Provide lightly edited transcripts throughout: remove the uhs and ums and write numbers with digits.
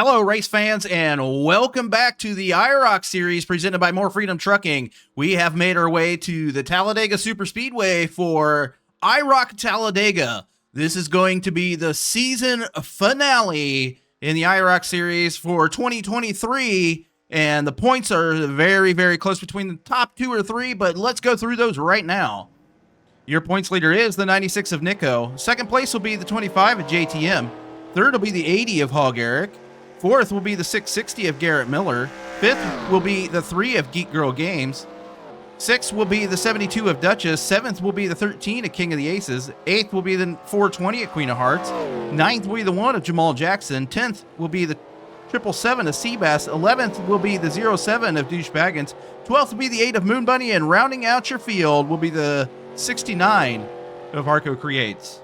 Hello, race fans, and welcome back to the IROC series presented by More Freedom Trucking. We have made our way to the Talladega Super Speedway for IROC Talladega. This is going to be the season finale in the IROC series for 2023, and the points are very, very close between the top 2 or 3, but let's go through those right now. Your points leader is the 96 of Nico. Second place will be the 25 of JTM. Third will be the 80 of Hog Eric. Fourth will be the 660 of Garrett Miller. Fifth will be the 3 of Geek Girl Games. Sixth will be the 72 of Duchess. Seventh will be the 13 of King of the Aces. Eighth will be the 420 of Queen of Hearts. Ninth will be the 1 of Jamal Jackson. 10th will be the 777 of Seabass. 11th will be the 07 of Douche Baggins. 12th will be the 8 of Moon Bunny. And rounding out your field will be the 69 of Arco Creates.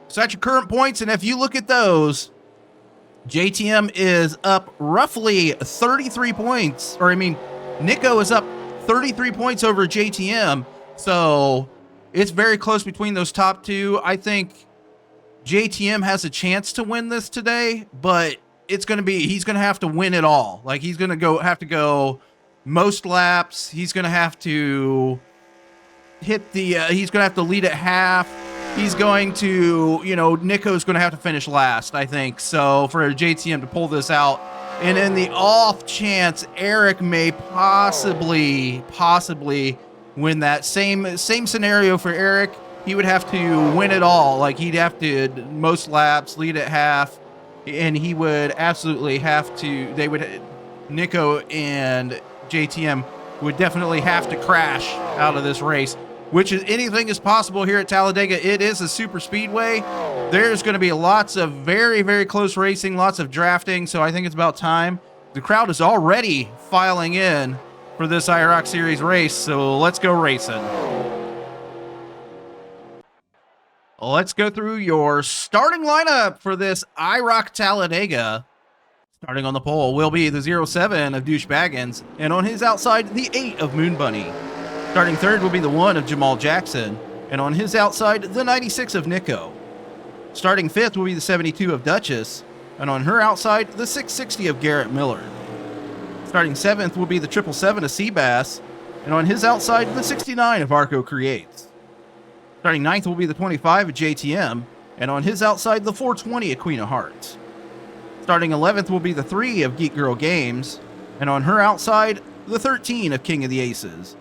So that's your current points, and if you look at those, JTM is up roughly 33 points, Nico is up 33 points over JTM, so it's very close between those top two. I think JTM has a chance to win this today, but he's going to have to win it all. Like, he's going to have to go most laps. He's going to have to hit the, he's going to have to lead at half. He's going to, Nico's going to have to finish last, I think. So for JTM to pull this out, and in the off chance Eric may possibly win that same scenario for Eric, he would have to win it all. Like, he'd have to most laps, lead at half, and he would absolutely have to, Nico and JTM would definitely have to crash out of this race. Which is, anything is possible here at Talladega. It is a super speedway. There's going to be lots of very, very close racing, lots of drafting, so I think it's about time. The crowd is already filing in for this IROC Series race, so let's go racing. Let's go through your starting lineup for this IROC Talladega. Starting on the pole will be the 07 of Douche Baggins, and on his outside, the 8 of Moon Bunny. Starting third will be the 1 of Jamal Jackson, and on his outside, the 96 of Nico. Starting fifth will be the 72 of Duchess, and on her outside, the 660 of Garrett Miller. Starting seventh will be the 777 of Seabass, and on his outside, the 69 of Arco Creates. Starting ninth will be the 25 of JTM, and on his outside, the 420 of Queen of Hearts. Starting 11th will be the 3 of Geek Girl Games, and on her outside, the 13 of King of the Aces.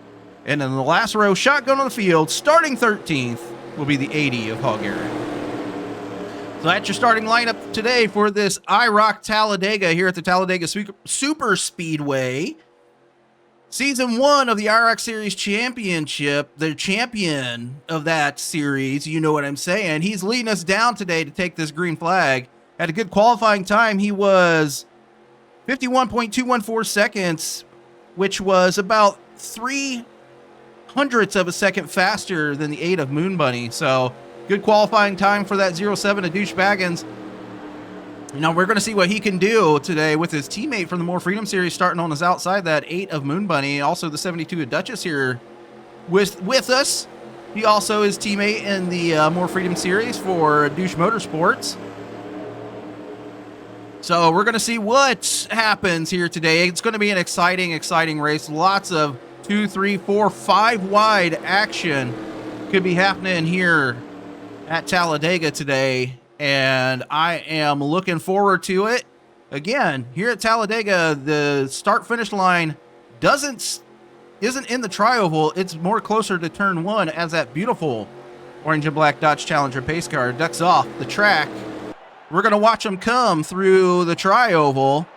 And in the last row, shotgun on the field, starting 13th, will be the 80 of Hog Eric. So that's your starting lineup today for this IROC Talladega here at the Talladega Super Speedway. Season 1 of the IROC Series Championship, the champion of that series, you know what I'm saying. He's leading us down today to take this green flag. Had a good qualifying time. He was 51.214 seconds, which was about 3 hundredths of a second faster than the 8 of Moon Bunny. So good qualifying time for that 07 of Douche Baggins. Now we're going to see what he can do today with his teammate from the More Freedom Series starting on his outside, that 8 of Moon Bunny. Also the 72 of Duchess here with us. He also is teammate in the More Freedom Series for Douche Motorsports. So we're going to see what happens here today. It's going to be an exciting race. Lots of 2, 3, 4, 5 wide action could be happening here at Talladega today, and I am looking forward to it. Again, here at Talladega, the start-finish line isn't in the tri-oval. It's more closer to turn 1 as that beautiful orange and black Dodge Challenger pace car ducks off the track. We're going to watch them come through the tri-oval.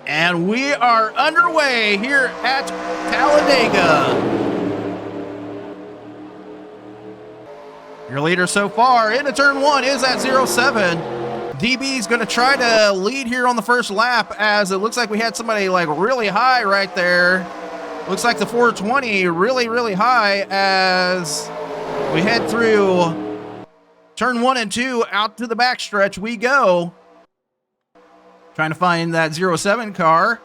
And we are underway here at Talladega. Your leader so far into turn 1 is at 07. DB's going to try to lead here on the first lap, as it looks like we had somebody like really high right there. Looks like the 420 really high as we head through turn 1 and 2. Out to the backstretch we go. Trying to find that 07 car,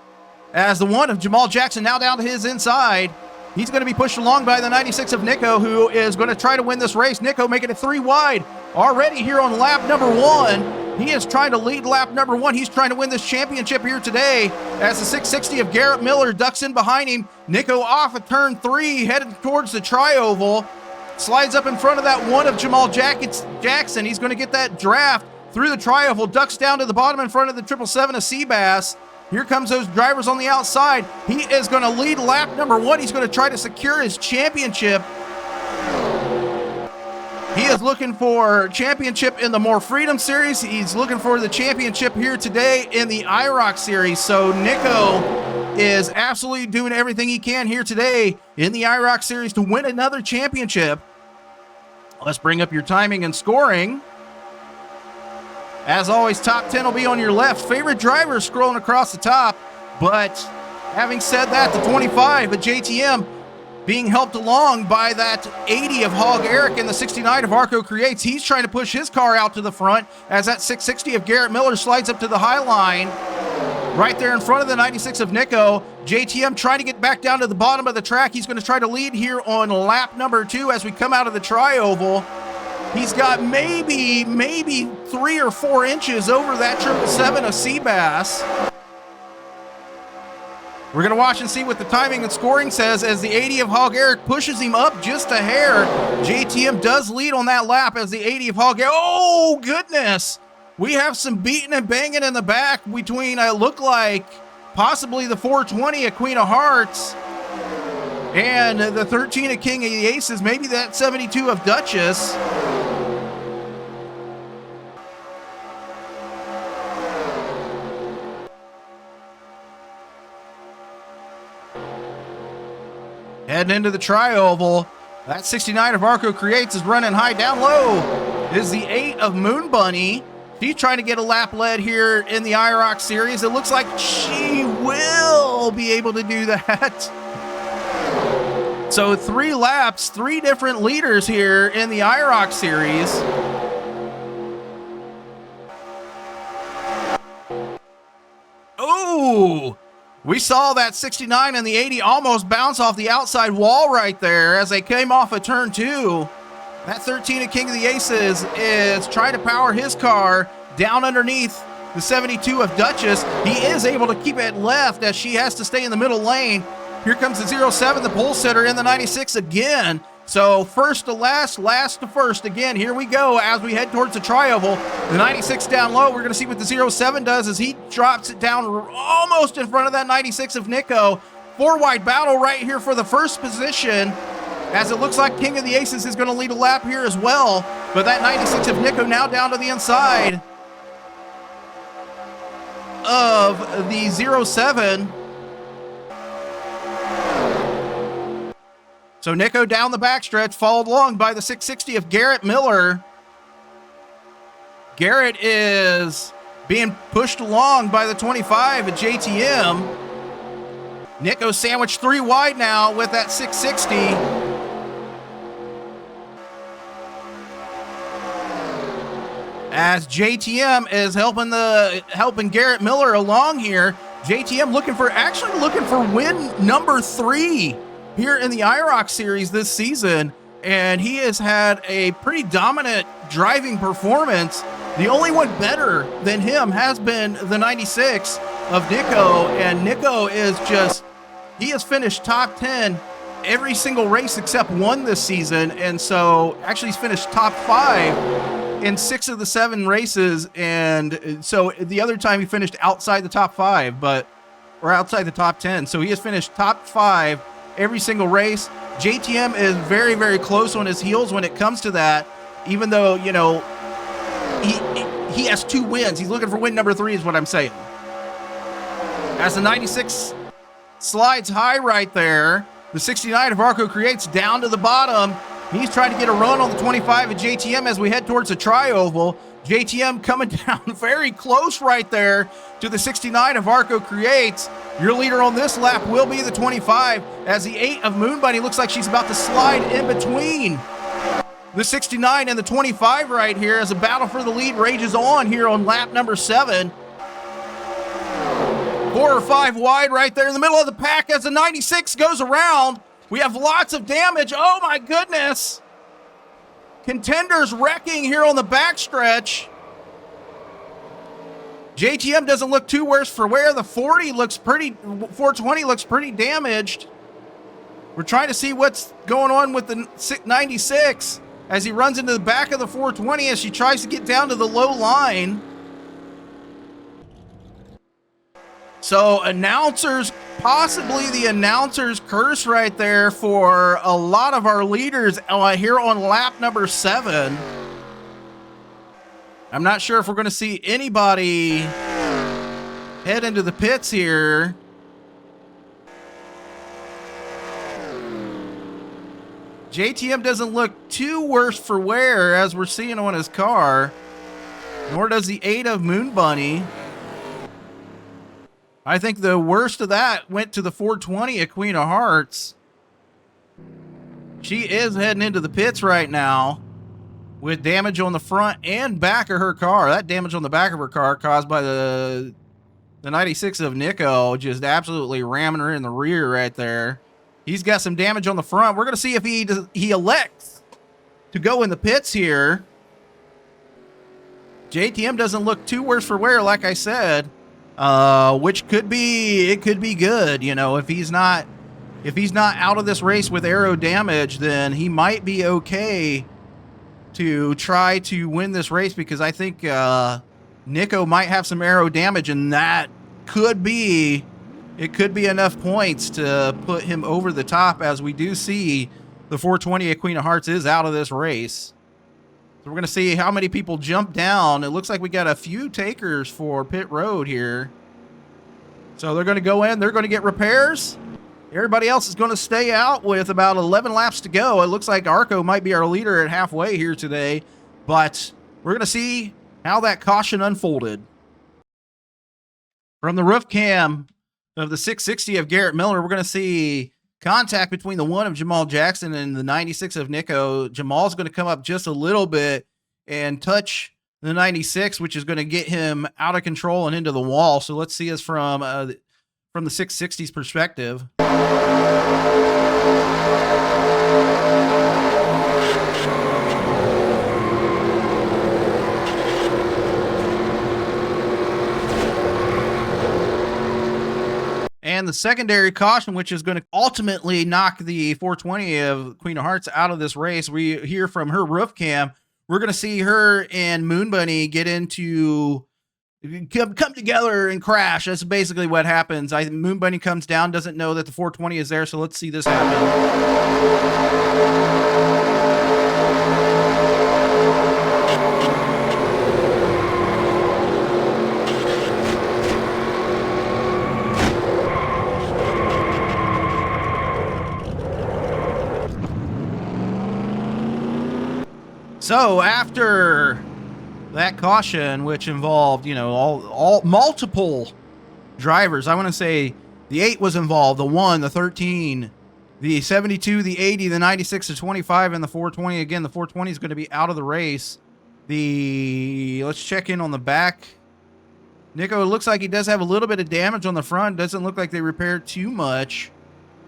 as the 1 of Jamal Jackson now down to his inside. He's going to be pushed along by the 96 of Nico, who is going to try to win this race. Nico making it 3 wide. already here on lap number 1. He is trying to lead lap number 1. He's trying to win this championship here today as the 660 of Garrett Miller ducks in behind him. Nico off of turn 3, headed towards the tri-oval. Slides up in front of that 1 of Jamal Jackson. He's going to get that draft through the tri-oval, ducks down to the bottom in front of the 777 of Seabass. Here comes those drivers on the outside. He is going to lead lap number 1. He's going to try to secure his championship. He is looking for championship in the More Freedom Series. He's looking for the championship here today in the IROC Series. So Nico is absolutely doing everything he can here today in the IROC Series to win another championship. Let's bring up your timing and scoring. As always, top 10 will be on your left. Favorite driver scrolling across the top. But having said that, the 25 of JTM being helped along by that 80 of Hog Eric and the 69 of Arco Creates. He's trying to push his car out to the front as that 660 of Garrett Miller slides up to the high line. Right there in front of the 96 of Nico. JTM trying to get back down to the bottom of the track. He's going to try to lead here on lap number 2 as we come out of the tri-oval. He's got maybe 3 or 4 inches over that 777 of Seabass. We're going to watch and see what the timing and scoring says as the 80 of Hog Eric pushes him up just a hair. JTM does lead on that lap as the 80 of Hog Eric. Oh, goodness. We have some beating and banging in the back between, look like, possibly the 420 of Queen of Hearts and the 13 of King of the Aces, maybe that 72 of Duchess. Heading into the tri-oval, that 69 of Arco Creates is running high. Down low is the 8 of Moon Bunny. She's trying to get a lap lead here in the IROC Series. It looks like she will be able to do that. So 3 laps, 3 different leaders here in the IROC Series. Oh! We saw that 69 and the 80 almost bounce off the outside wall right there as they came off of turn 2. That 13 of King of the Aces is trying to power his car down underneath the 72 of Duchess. He is able to keep it left as she has to stay in the middle lane. Here comes the 07, the pole sitter in the 96 again. So first to last, last to first again. Here we go as we head towards the tri-oval. The 96 down low. We're going to see what the 07 does as he drops it down almost in front of that 96 of Nico. 4-wide battle right here for the first position as it looks like King of the Aces is going to lead a lap here as well. But that 96 of Nico now down to the inside of the 07. So Nico down the backstretch, followed along by the 660 of Garrett Miller. Garrett is being pushed along by the 25 of JTM. Nico sandwiched 3 wide now with that 660. As JTM is helping Garrett Miller along here. JTM looking for win number 3 here in the IROC Series this season, and he has had a pretty dominant driving performance. The only one better than him has been the 96 of Nico, and Nico is he has finished top 10 every single race except one this season, and so actually he's finished top 5 in 6 of the 7 races, and so the other time he finished outside the top 5, or outside the top 10, so he has finished top 5 every single race. JTM is very, very close on his heels when it comes to that, even though, you know, he has 2 wins. He's looking for win number 3 is what I'm saying. As the 96 slides high right there, the 69 of Arco Creates down to the bottom. He's trying to get a run on the 25 of JTM as we head towards the tri-oval. JTM coming down very close right there to the 69 of Arco Creates. Your leader on this lap will be the 25 as the 8 of Moon Bunny looks like she's about to slide in between the 69 and the 25 right here as the battle for the lead rages on here on lap number 7. 4 or 5 wide right there in the middle of the pack as the 96 goes around. We have lots of damage. Oh my goodness. Contenders wrecking here on the backstretch. JTM doesn't look too worse for wear. The 420 looks pretty damaged. We're trying to see what's going on with the 96 as he runs into the back of the 420 as she tries to get down to the low line. So announcers, possibly the announcer's curse right there for a lot of our leaders here on lap number 7. I'm not sure if we're going to see anybody head into the pits here. JTM doesn't look too worse for wear as we're seeing on his car, nor does the 8 of Moon Bunny. I think the worst of that went to the 420 at Queen of Hearts. She is heading into the pits right now with damage on the front and back of her car. That damage on the back of her car caused by the 96 of Nico just absolutely ramming her in the rear right there. He's got some damage on the front. We're going to see if he elects to go in the pits here. JTM doesn't look too worse for wear, like I said, which could be good. You know, if he's not out of this race with aero damage, then he might be okay to try to win this race, because I think Nico might have some aero damage, and that could be enough points to put him over the top, as we do see the 420 at Queen of Hearts is out of this race. So we're going to see how many people jump down. It looks like we got a few takers for pit road here. So they're going to go in, they're going to get repairs. Everybody else is going to stay out with about 11 laps to go. It looks like Arco might be our leader at halfway here today, but we're going to see how that caution unfolded. From the roof cam of the 660 of Garrett Miller, we're going to see contact between the 1 of Jamal Jackson and the 96 of Nico. Jamal's going to come up just a little bit and touch the 96, which is going to get him out of control and into the wall. So let's see us from the 660's perspective. And the secondary caution, which is going to ultimately knock the 420 of Queen of Hearts out of this race. We hear from her roof cam. We're going to see her and Moon Bunny get into come together and crash. That's basically what happens. Moon Bunny comes down, doesn't know that the 420 is there, so let's see this happen. So after that caution, which involved, you know, all multiple drivers, I want to say the 8 was involved, the 1, the 13, the 72, the 80, the 96, the 25, and the 420. Again, the 420 is going to be out of the race. Let's check in on the back. Nico, it looks like he does have a little bit of damage on the front. Doesn't look like they repaired too much.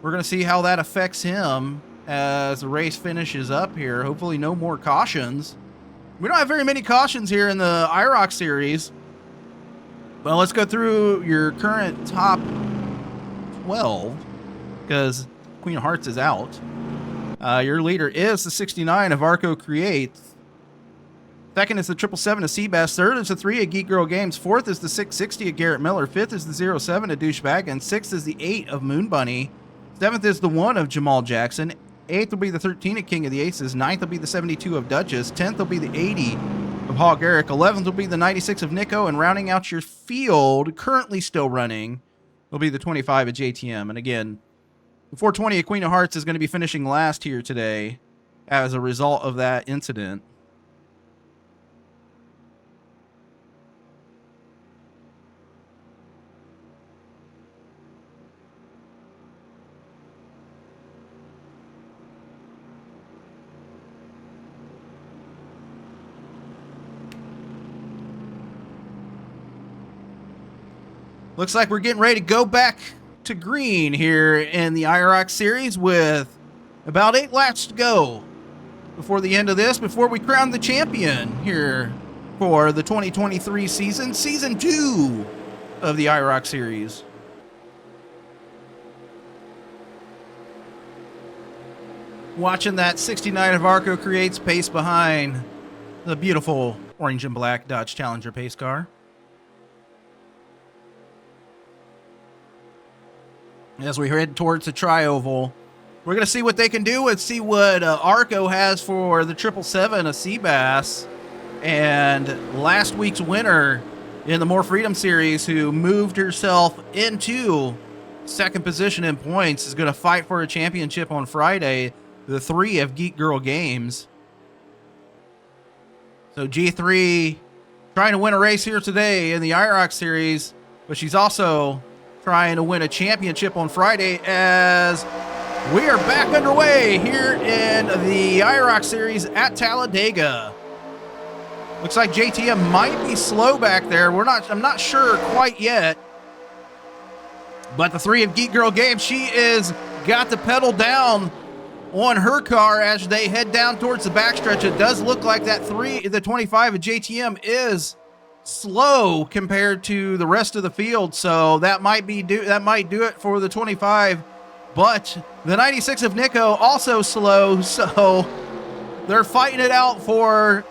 We're going to see how that affects him as the race finishes up here. Hopefully no more cautions. We don't have very many cautions here in the IROC series. Well, let's go through your current top 12, because Queen of Hearts is out. Your leader is the 69 of Arco Creates. Second is the 777 of Seabass. Third is the 3 of Geek Girl Games. Fourth is the 660 of Garrett Miller. Fifth is the 07 of Douchebag. And sixth is the 8 of Moon Bunny. Seventh is the 1 of Jamal Jackson. 8th will be the 13 of King of the Aces. 9th will be the 72 of Duchess. 10th will be the 80 of Hog Eric. 11th will be the 96 of Nico. And rounding out your field, currently still running, will be the 25 of JTM. And again, the 420 of Queen of Hearts is going to be finishing last here today as a result of that incident. Looks like we're getting ready to go back to green here in the IROC series with about 8 laps to go. before the end of this, before we crown the champion here for the 2023 season, Season 2 of the IROC Series. Watching that 69 of Arco Creates pace behind the beautiful orange and black Dodge Challenger pace car. As we head towards the tri-oval, we're going to see what they can do and see what Arco has for the 777, a Seabass, and last week's winner in the More Freedom Series, who moved herself into second position in points, is going to fight for a championship on Friday, the 3 of Geek Girl Games. So G3 trying to win a race here today in the IROC Series, but she's also trying to win a championship on Friday as we are back underway here in the IROC Series at Talladega. Looks like JTM might be slow back there. I'm not sure quite yet. But the 3 of Geek Girl Games, she is got the pedal down on her car as they head down towards the backstretch. It does look like that the 25 of JTM is slow compared to the rest of the field, so that might do it for the 25. But the 96 of Nico also slow, so they're fighting it out for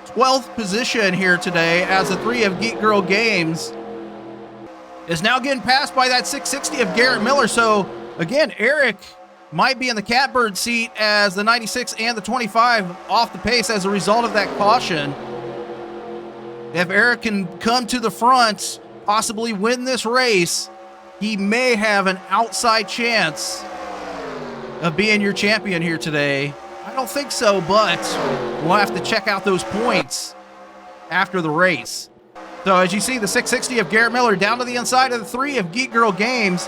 12th position here today as the 3 of Geek Girl Games is now getting passed by that 660 of Garrett Miller. So again, Eric might be in the catbird seat as the 96 and the 25 off the pace as a result of that caution. If Eric can come to the front, possibly win this race, he may have an outside chance of being your champion here today. I don't think so, but we'll have to check out those points after the race. So as you see, the 660 of Garrett Miller down to the inside of the 3 of Geek Girl Games.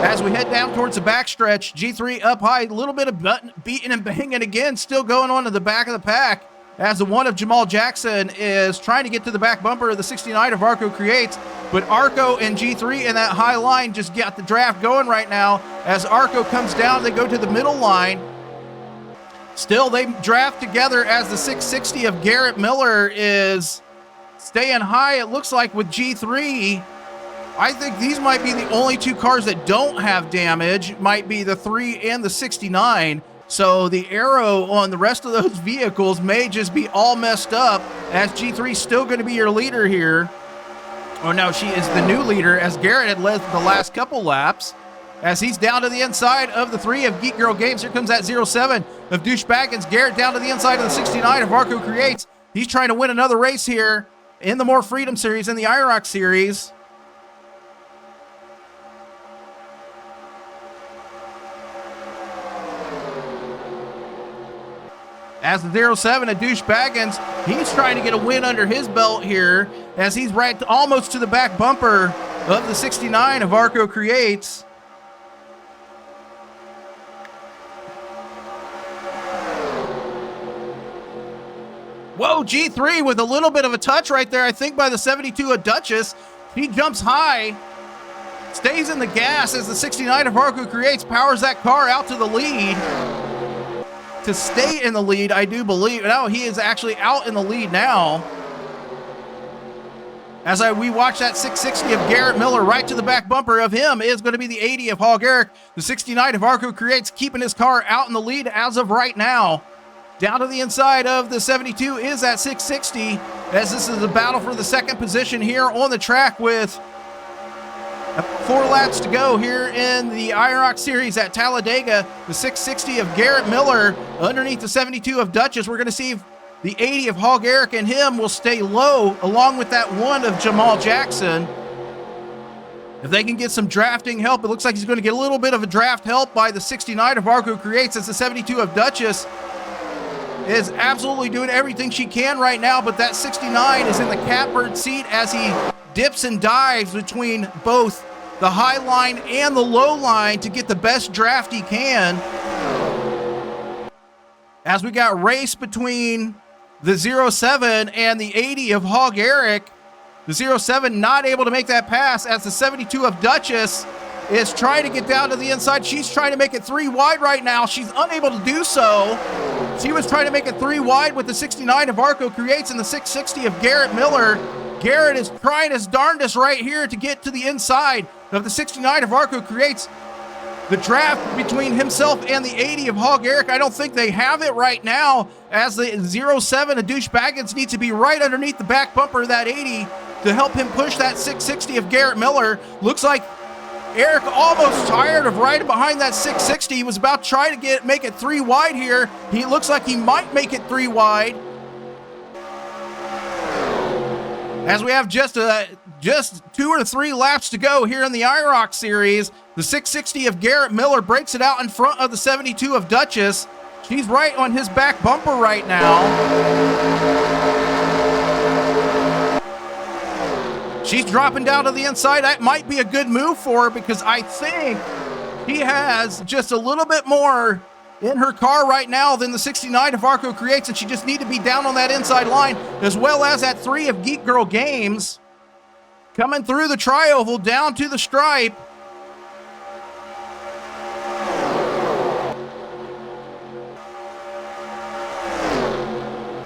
As we head down towards the backstretch, G3 up high, a little bit of beating and banging again, still going on to the back of the pack, as the 1 of Jamal Jackson is trying to get to the back bumper of the 69 of Arco Creates, but Arco and G3 in that high line just got the draft going right now. As Arco comes down, they go to the middle line. Still, they draft together as the 660 of Garrett Miller is staying high, it looks like, with G3. I think these might be the only 2 cars that don't have damage, might be the 3 and the 69. So the aero on the rest of those vehicles may just be all messed up, as G3 is still going to be your leader here. Oh no, she is the new leader, as Garrett had led the last couple laps. As he's down to the inside of the 3 of Geek Girl Games. Here comes that 07 of Douchebaggins. Garrett down to the inside of the 69 of Arco Creates. He's trying to win another race here in the More Freedom Series, in the IROC Series. As the 07 of Douchebaggins, he's trying to get a win under his belt here, as he's right almost to the back bumper of the 69 of Arco Creates. Whoa, G3 with a little bit of a touch right there, I think, by the 72 of Duchess. He jumps high, stays in the gas as the 69 of Arco Creates powers that car out to the lead. To stay in the lead, I do believe. No, he is actually out in the lead now. As we watch that 660 of Garrett Miller right to the back bumper of him is going to be the 80 of Hall Garrick. The 69 of Arco Creates keeping his car out in the lead as of right now. Down to the inside of the 72 is that 660, as this is a battle for the second position here on the track with 4 laps to go here in the IROC Series at Talladega. The 660 of Garrett Miller underneath the 72 of Duchess. We're going to see if the 80 of Hall Garrick and him will stay low, along with that 1 of Jamal Jackson. If they can get some drafting help, it looks like he's going to get a little bit of a draft help by the 69 of Arco Creates, as the 72 of Duchess is absolutely doing everything she can right now, but that 69 is in the catbird seat as he dips and dives between both the high line and the low line to get the best draft he can. As we got race between the 07 and the 80 of Hog Eric. The 07 not able to make that pass, as the 72 of Duchess is trying to get down to the inside. She's trying to make it 3 wide right now. She's unable to do so. She was trying to make it 3 wide with the 69 of Arco Creates and the 660 of Garrett Miller. Garrett is trying his darndest right here to get to the inside of the 69 of Arco Creates. The draft between himself and the 80 of Hog Eric, I don't think they have it right now, as the 07 of Douche Baggins needs to be right underneath the back bumper of that 80 to help him push that 660 of Garrett Miller. Looks like Eric almost tired of riding behind that 660. He was about to try to make it 3 wide here. He looks like he might make it 3 wide. As we have just 2 or 3 laps to go here in the IROC series, the 660 of Garrett Miller breaks it out in front of the 72 of Duchess. She's right on his back bumper right now. She's dropping down to the inside. That might be a good move for her, because I think he has just a little bit more in her car right now than the 69 of Arco Creates, and she just need to be down on that inside line, as well as that 3 of Geek Girl Games coming through the tri-oval down to the stripe.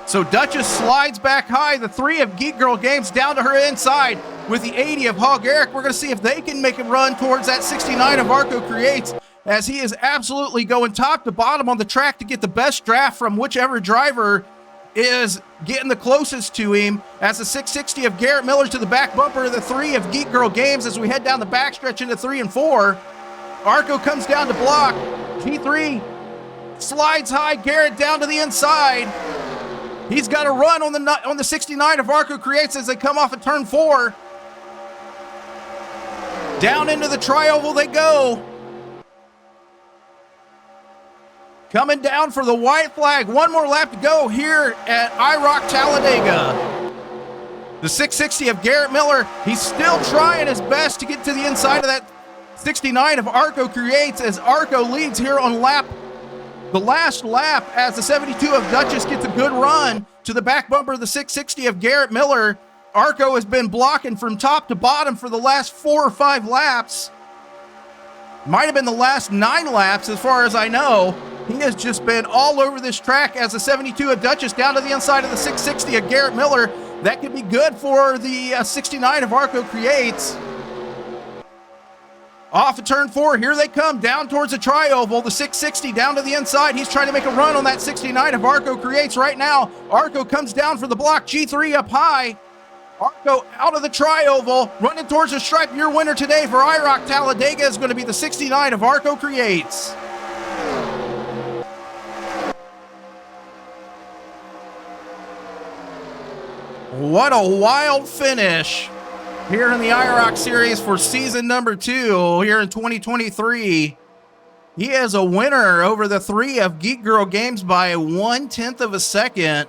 So Duchess slides back high, the 3 of Geek Girl Games down to her inside with the 80 of Hog Eric. We're going to see if they can make a run towards that 69 of Arco Creates, as he is absolutely going top to bottom on the track to get the best draft from whichever driver is getting the closest to him, as the 660 of Garrett Miller to the back bumper of the 3 of Geek Girl Games as we head down the backstretch into 3 and 4. Arco comes down to block. G3 slides high, Garrett down to the inside. He's got a run on the 69 of Arco Creates as they come off of turn 4. Down into the tri-oval they go. Coming down for the white flag. One more lap to go here at IROC Talladega. The 660 of Garrett Miller, he's still trying his best to get to the inside of that 69 of Arco Creates, as Arco leads here on the last lap, as the 72 of Duchess gets a good run to the back bumper of the 660 of Garrett Miller. Arco has been blocking from top to bottom for the last 4 or 5 laps. Might have been the last 9 laps as far as I know. He has just been all over this track, as the 72 of Duchess down to the inside of the 660 of Garrett Miller. That could be good for the 69 of Arco Creates. Off of turn 4, here they come down towards the tri-oval. The 660 down to the inside. He's trying to make a run on that 69 of Arco Creates right now. Arco comes down for the block. G3 up high. Arco out of the tri-oval, running towards the stripe. Your winner today for IROC Talladega is going to be the 69 of Arco Creates. What a wild finish here in the IROC series for season number 2 here in 2023. He is a winner over the 3 of Geek Girl Games by 1/10 of a second.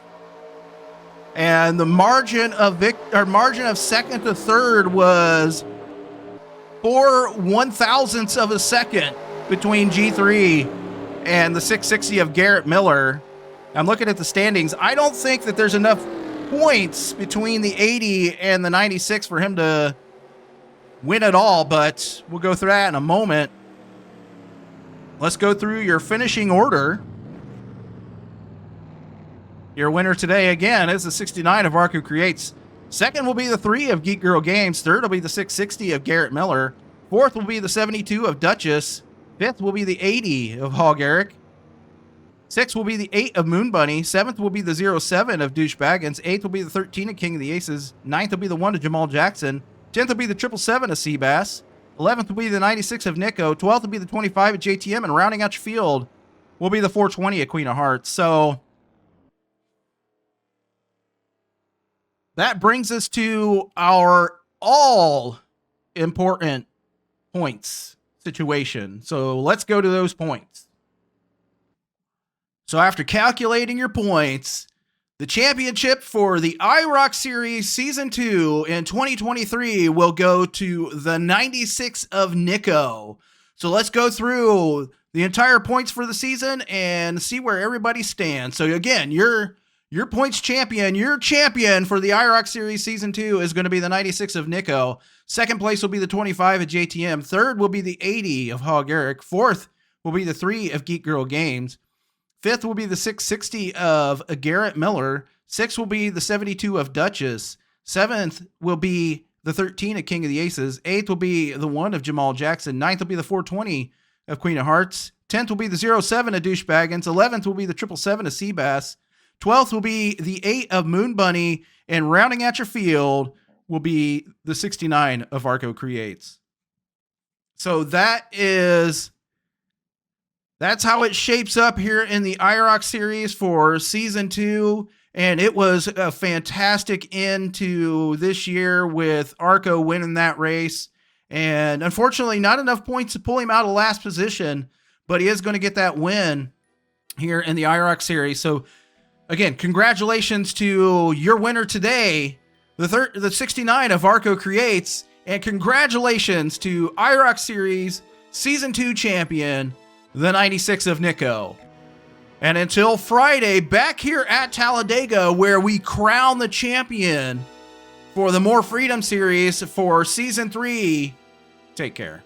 And the margin of second to third was 4 1/1000ths of a second between G3 and the 660 of Garrett Miller. I'm looking at the standings. I don't think that there's enough points between the 80 and the 96 for him to win it all, but we'll go through that in a moment. Let's go through your finishing order. Your winner today, again, is the 69 of Arco Creates. Second will be the 3 of Geek Girl Games. Third will be the 660 of Garrett Miller. Fourth will be the 72 of Duchess. Fifth will be the 80 of Hog Eric. Sixth will be the 8 of Moon Bunny. Seventh will be the 07 of Douche Baggins. Eighth will be the 13 of King of the Aces. Ninth will be the 1 of Jamal Jackson. 10th will be the 777 of Seabass. 11th will be the 96 of Nico. 12th will be the 25 of JTM. And rounding out your field will be the 420 of Queen of Hearts. So that brings us to our all-important points situation. So let's go to those points. So after calculating your points, the championship for the IROC Series Season 2 in 2023 will go to the 96 of Nico. So let's go through the entire points for the season and see where everybody stands. So again, your your points champion, your champion for the IROC Series Season 2 is going to be the 96 of Nico. Second place will be the 25 of JTM. Third will be the 80 of Hog Eric. Fourth will be the 3 of Geek Girl Games. Fifth will be the 660 of Garrett Miller. Sixth will be the 72 of Duchess. Seventh will be the 13 of King of the Aces. Eighth will be the 1 of Jamal Jackson. Ninth will be the 420 of Queen of Hearts. 10th will be the 07 of Douchebaggins. 11th will be the 777 of Seabass. 12th will be the 8 of Moon Bunny. And rounding out your field will be the 69 of Arco Creates. So that's how it shapes up here in the IROC series for Season 2. And it was a fantastic end to this year with Arco winning that race. And unfortunately, not enough points to pull him out of last position, but he is going to get that win here in the IROC series. So again, congratulations to your winner today, the 69 of Arco Creates, and congratulations to IROC Series Season 2 champion, the 96 of Nico. And until Friday, back here at Talladega, where we crown the champion for the More Freedom Series for Season 3, take care.